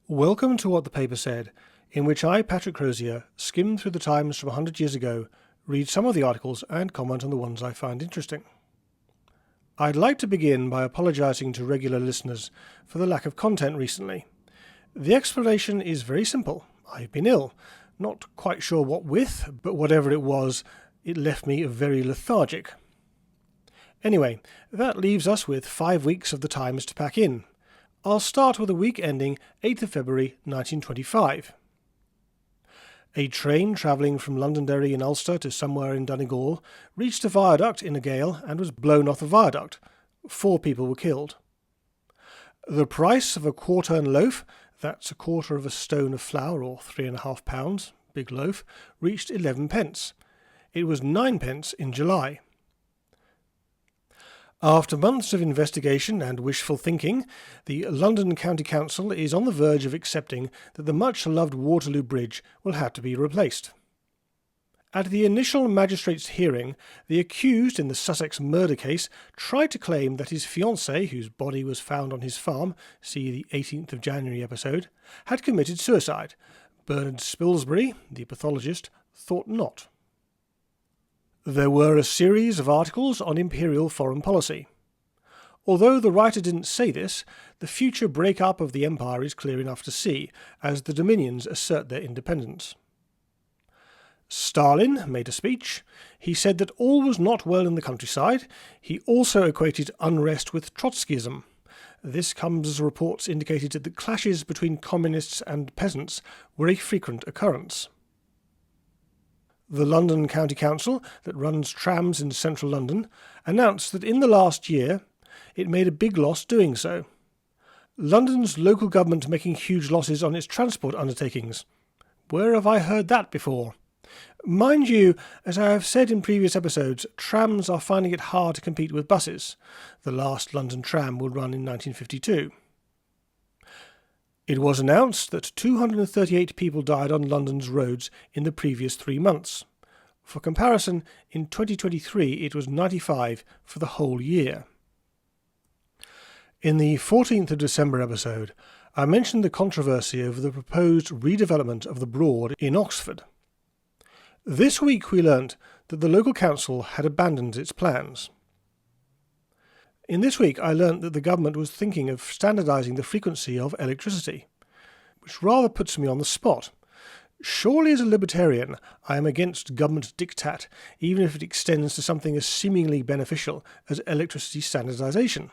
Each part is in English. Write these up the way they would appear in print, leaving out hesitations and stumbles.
Welcome to What the Paper Said, in which I, Patrick Crozier, skim through the Times from 100 years ago, read some of the articles and comment on the ones I find interesting. I'd like to begin by apologising to regular listeners for the lack of content recently. The explanation is very simple. I've been ill, not quite sure what with, but whatever it was, it left me very lethargic. Anyway, that leaves us with 5 weeks of the Times to pack in. I'll start with the week ending 8th of February 1925. A train travelling from Londonderry in Ulster to somewhere in Donegal reached a viaduct in a gale and was blown off the viaduct. 4 people were killed. The price of a quartern loaf, that's a quarter of a stone of flour or 3.5 pounds, big loaf, reached 11 pence. It was 9 pence in July. After months of investigation and wishful thinking, the London County Council is on the verge of accepting that the much-loved Waterloo Bridge will have to be replaced. At the initial magistrate's hearing, the accused in the Sussex murder case tried to claim that his fiancée, whose body was found on his farm, see the 18th of January episode, had committed suicide. Bernard Spilsbury, the pathologist, thought not. There were a series of articles on imperial foreign policy. Although the writer didn't say this, the future break-up of the empire is clear enough to see, as the dominions assert their independence. Stalin made a speech. He said that all was not well in the countryside. He also equated unrest with Trotskyism. This comes as reports indicated that the clashes between communists and peasants were a frequent occurrence. The London County Council, that runs trams in central London, announced that in the last year it made a big loss doing so. London's local government making huge losses on its transport undertakings. Where have I heard that before? Mind you, as I have said in previous episodes, trams are finding it hard to compete with buses. The last London tram will run in 1952. It was announced that 238 people died on London's roads in the previous 3 months. For comparison, in 2023 it was 95 for the whole year. In the 14th of December episode, I mentioned the controversy over the proposed redevelopment of the Broad in Oxford. This week we learnt that the local council had abandoned its plans. In this week I learnt that the government was thinking of standardising the frequency of electricity, which rather puts me on the spot. Surely as a libertarian I am against government diktat, even if it extends to something as seemingly beneficial as electricity standardisation.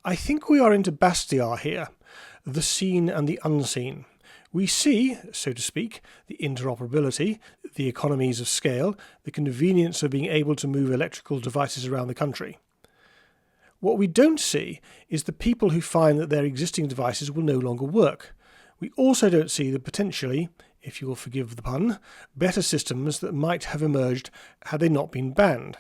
I think we are into Bastiat here, the seen and the unseen. We see, so to speak, the interoperability, the economies of scale, the convenience of being able to move electrical devices around the country. What we don't see is the people who find that their existing devices will no longer work. We also don't see the potentially, if you will forgive the pun, better systems that might have emerged had they not been banned.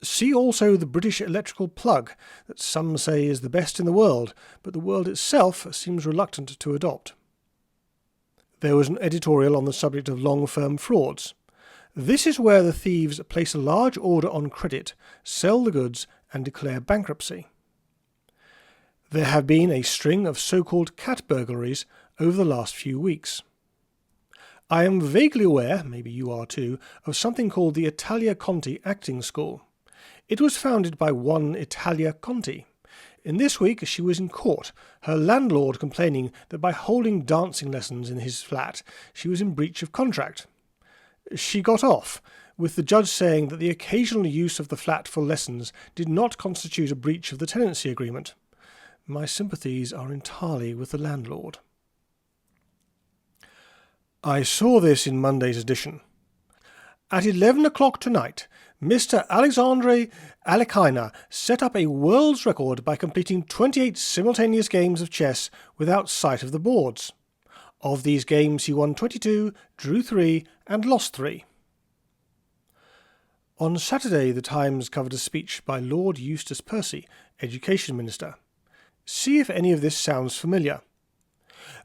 See also the British electrical plug that some say is the best in the world, but the world itself seems reluctant to adopt. There was an editorial on the subject of long-firm frauds. This is where the thieves place a large order on credit, sell the goods, and declare bankruptcy. There have been a string of so-called cat burglaries over the last few weeks. I am vaguely aware, maybe you are too, of something called the Italia Conti Acting School. It was founded by one Italia Conti. In this week she was in court, her landlord complaining that by holding dancing lessons in his flat she was in breach of contract. She got off, with the judge saying that the occasional use of the flat for lessons did not constitute a breach of the tenancy agreement. My sympathies are entirely with the landlord. I saw this in Monday's edition. At 11 o'clock tonight, Mr. Alexandre Alekina set up a world's record by completing 28 simultaneous games of chess without sight of the boards. Of these games he won 22, drew 3 and lost 3. On Saturday the Times covered a speech by Lord Eustace Percy, Education Minister. See if any of this sounds familiar.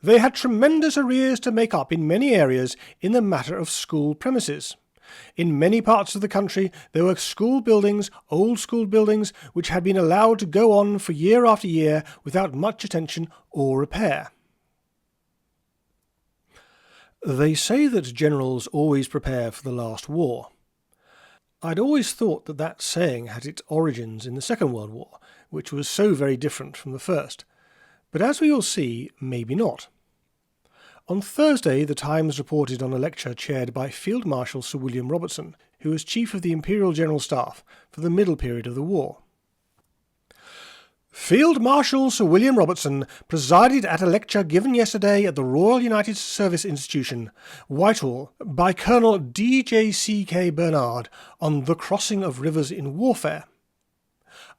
They had tremendous arrears to make up in many areas in the matter of school premises. In many parts of the country there were school buildings, old school buildings, which had been allowed to go on for year after year without much attention or repair. They say that generals always prepare for the last war. I'd always thought that that saying had its origins in the Second World War, which was so very different from the First. But as we will see, maybe not. On Thursday, the Times reported on a lecture chaired by Field Marshal Sir William Robertson, who was Chief of the Imperial General Staff for the middle period of the war. Field Marshal Sir William Robertson presided at a lecture given yesterday at the Royal United Service Institution, Whitehall, by Colonel D.J.C.K. Bernard on the crossing of rivers in warfare.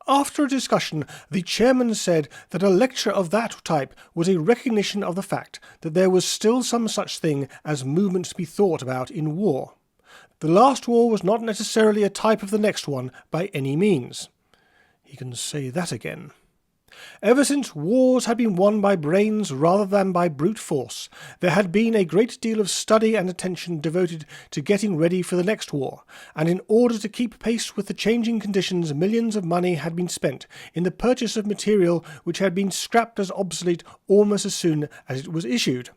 After a discussion, the chairman said that a lecture of that type was a recognition of the fact that there was still some such thing as movement to be thought about in war. The last war was not necessarily a type of the next one by any means. He can say that again. Ever since wars had been won by brains rather than by brute force, there had been a great deal of study and attention devoted to getting ready for the next war, and in order to keep pace with the changing conditions, millions of money had been spent in the purchase of material which had been scrapped as obsolete almost as soon as it was issued.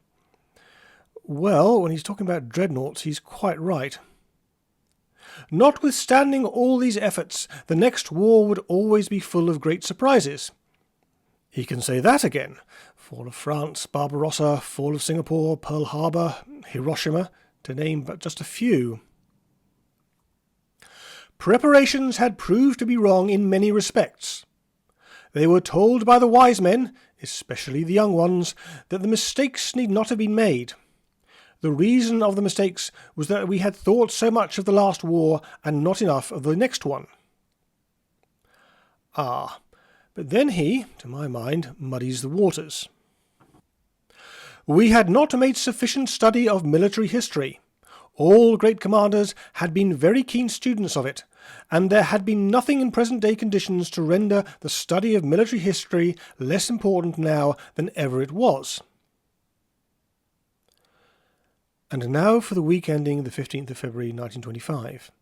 Well, when he's talking about dreadnoughts, he's quite right. Notwithstanding all these efforts, the next war would always be full of great surprises. He can say that again. Fall of France, Barbarossa, fall of Singapore, Pearl Harbor, Hiroshima, to name but just a few. Preparations had proved to be wrong in many respects. They were told by the wise men, especially the young ones, that the mistakes need not have been made. The reason of the mistakes was that we had thought so much of the last war and not enough of the next one. But then he, to my mind, muddies the waters. We had not made sufficient study of military history. All great commanders had been very keen students of it, and there had been nothing in present-day conditions to render the study of military history less important now than ever it was. And now for the week ending the 15th of February 1925.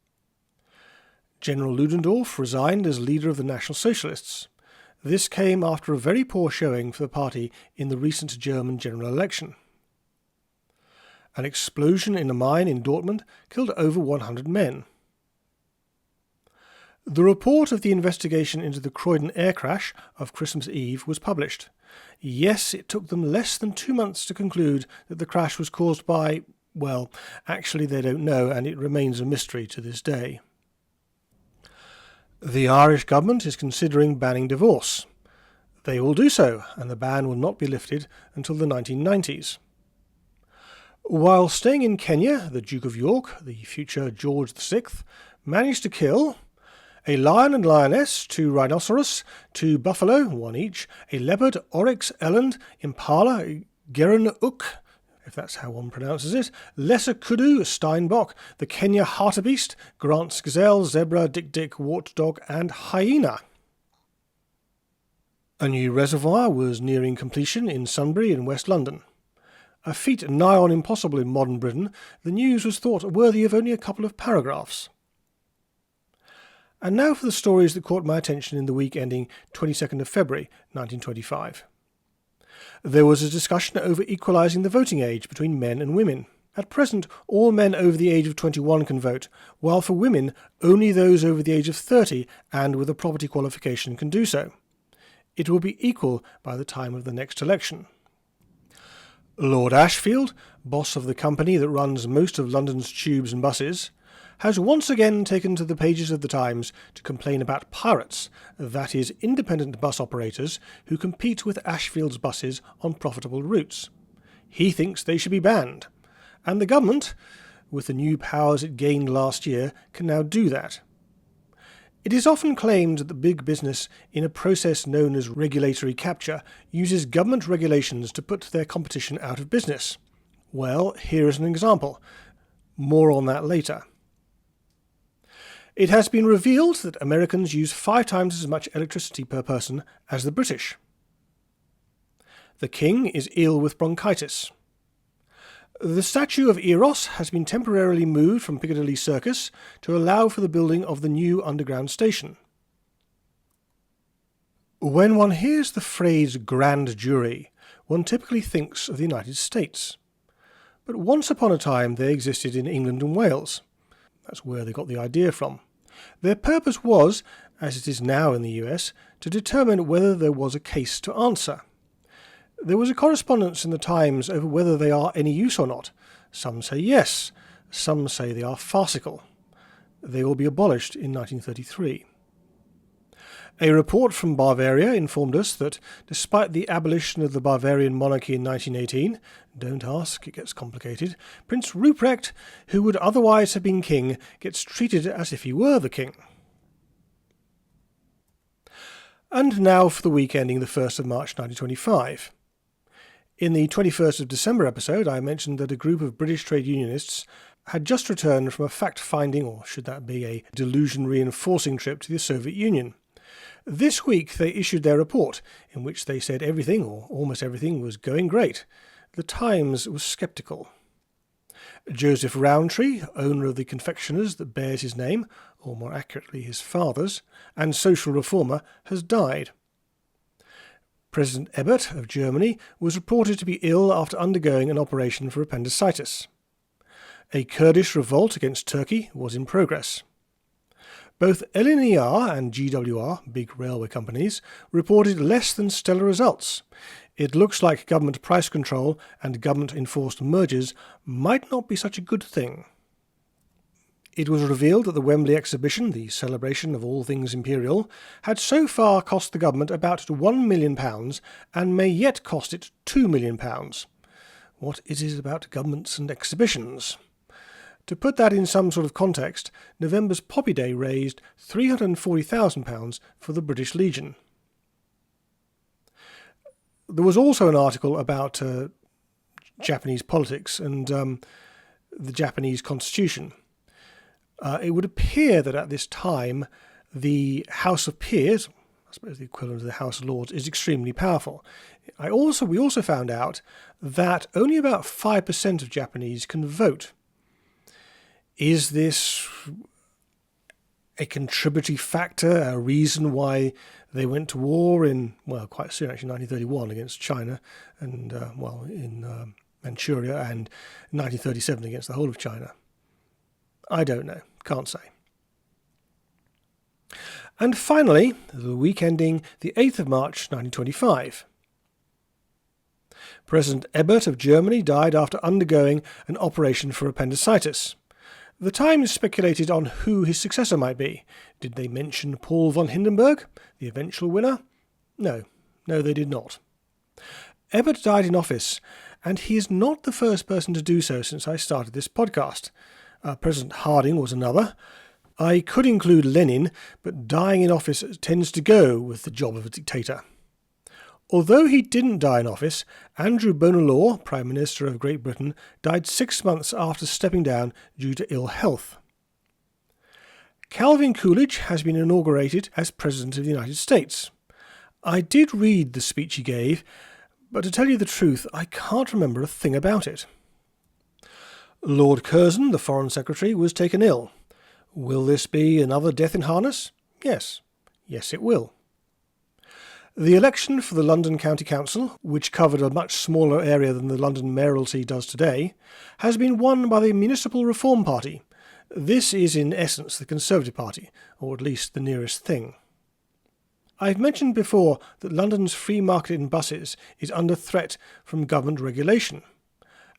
General Ludendorff resigned as leader of the National Socialists. This came after a very poor showing for the party in the recent German general election. An explosion in a mine in Dortmund killed over 100 men. The report of the investigation into the Croydon air crash of Christmas Eve was published. Yes, it took them less than 2 months to conclude that the crash was caused by, well, actually they don't know, and it remains a mystery to this day. The Irish government is considering banning divorce. They will do so, and the ban will not be lifted until the 1990s. While staying in Kenya, the Duke of York, the future George VI, managed to kill a lion and lioness, 2 rhinoceros, 2 buffalo, 1 each, a leopard, oryx, eland, impala, gerenuk, if that's how one pronounces it, lesser kudu, steinbock, the Kenya hartebeest, Grant's gazelle, zebra, dik-dik, wartdog, and hyena. A new reservoir was nearing completion in Sunbury in West London. A feat nigh on impossible in modern Britain, the news was thought worthy of only a couple of paragraphs. And now for the stories that caught my attention in the week ending 22nd of February 1925. There was a discussion over equalising the voting age between men and women. At present, all men over the age of 21 can vote, while for women, only those over the age of 30 and with a property qualification can do so. It will be equal by the time of the next election. Lord Ashfield, boss of the company that runs most of London's tubes and buses, has once again taken to the pages of the Times to complain about pirates, that is, independent bus operators who compete with Ashfield's buses on profitable routes. He thinks they should be banned, and the government, with the new powers it gained last year, can now do that. It is often claimed that the big business, in a process known as regulatory capture, uses government regulations to put their competition out of business. Well, here is an example. More on that later. It has been revealed that Americans use 5 times as much electricity per person as the British. The King is ill with bronchitis. The statue of Eros has been temporarily moved from Piccadilly Circus to allow for the building of the new underground station. When one hears the phrase grand jury, one typically thinks of the United States. But once upon a time they existed in England and Wales. That's where they got the idea from. Their purpose was, as it is now in the US, to determine whether there was a case to answer. There was a correspondence in the Times over whether they are any use or not. Some say yes, some say they are farcical. They will be abolished in 1933. A report from Bavaria informed us that, despite the abolition of the Bavarian monarchy in 1918, don't ask, it gets complicated, Prince Ruprecht, who would otherwise have been king, gets treated as if he were the king. And now for the week ending the 1st of March 1925. In the 21st of December episode, I mentioned that a group of British trade unionists had just returned from a fact-finding, or should that be a delusion-reinforcing trip to the Soviet Union. This week they issued their report, in which they said everything, or almost everything, was going great. The Times was sceptical. Joseph Rowntree, owner of the confectioners that bears his name, or more accurately his father's, and social reformer, has died. President Ebert of Germany was reported to be ill after undergoing an operation for appendicitis. A Kurdish revolt against Turkey was in progress. Both LNER and GWR, big railway companies, reported less than stellar results. It looks like government price control and government-enforced mergers might not be such a good thing. It was revealed that the Wembley exhibition, the celebration of all things imperial, had so far cost the government about £1 million and may yet cost it £2 million. What is it about governments and exhibitions? To put that in some sort of context, November's Poppy Day raised £340,000 for the British Legion. There was also an article about Japanese politics and the Japanese constitution. It would appear that at this time the House of Peers, I suppose the equivalent of the House of Lords, is extremely powerful. We also found out that only about 5% of Japanese can vote. Is this a contributory factor, a reason why they went to war in, well, quite soon actually, 1931 against China and, in Manchuria, and 1937 against the whole of China? I don't know, can't say. And finally, the week ending the 8th of March 1925. President Ebert of Germany died after undergoing an operation for appendicitis. The Times speculated on who his successor might be. Did they mention Paul von Hindenburg, the eventual winner? No, they did not. Ebert died in office, and he is not the first person to do so since I started this podcast. President Harding was another. I could include Lenin, but dying in office tends to go with the job of a dictator. Although he didn't die in office, Andrew Bonar-Law, Prime Minister of Great Britain, died 6 months after stepping down due to ill health. Calvin Coolidge has been inaugurated as President of the United States. I did read the speech he gave, but to tell you the truth, I can't remember a thing about it. Lord Curzon, the Foreign Secretary, was taken ill. Will this be another death in harness? Yes. Yes, it will. The election for the London County Council, which covered a much smaller area than the London mayoralty does today, has been won by the Municipal Reform Party. This is in essence the Conservative Party, or at least the nearest thing. I've mentioned before that London's free market in buses is under threat from government regulation.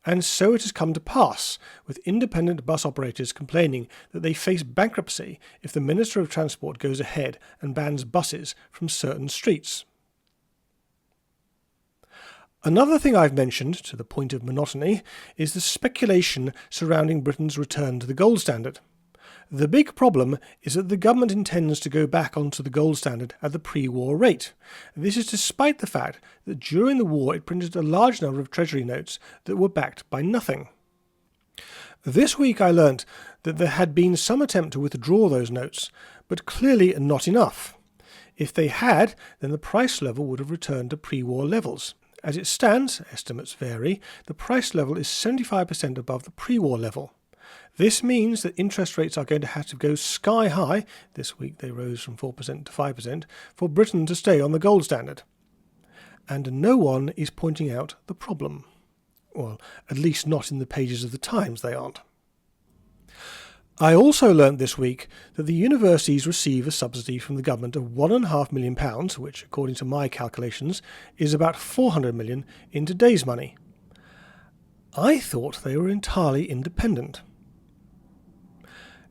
And so it has come to pass, with independent bus operators complaining that they face bankruptcy if the Minister of Transport goes ahead and bans buses from certain streets. Another thing I've mentioned, to the point of monotony, is the speculation surrounding Britain's return to the gold standard. The big problem is that the government intends to go back onto the gold standard at the pre-war rate. This is despite the fact that during the war it printed a large number of treasury notes that were backed by nothing. This week I learnt that there had been some attempt to withdraw those notes, but clearly not enough. If they had, then the price level would have returned to pre-war levels. As it stands, estimates vary, the price level is 75% above the pre-war level. This means that interest rates are going to have to go sky high, this week they rose from 4% to 5%, for Britain to stay on the gold standard. And no one is pointing out the problem. Well, at least not in the pages of the Times they aren't. I also learnt this week that the universities receive a subsidy from the government of £1.5 million, which, according to my calculations, is about 400 million in today's money. I thought they were entirely independent.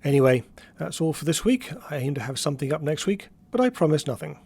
Anyway, that's all for this week. I aim to have something up next week, but I promise nothing.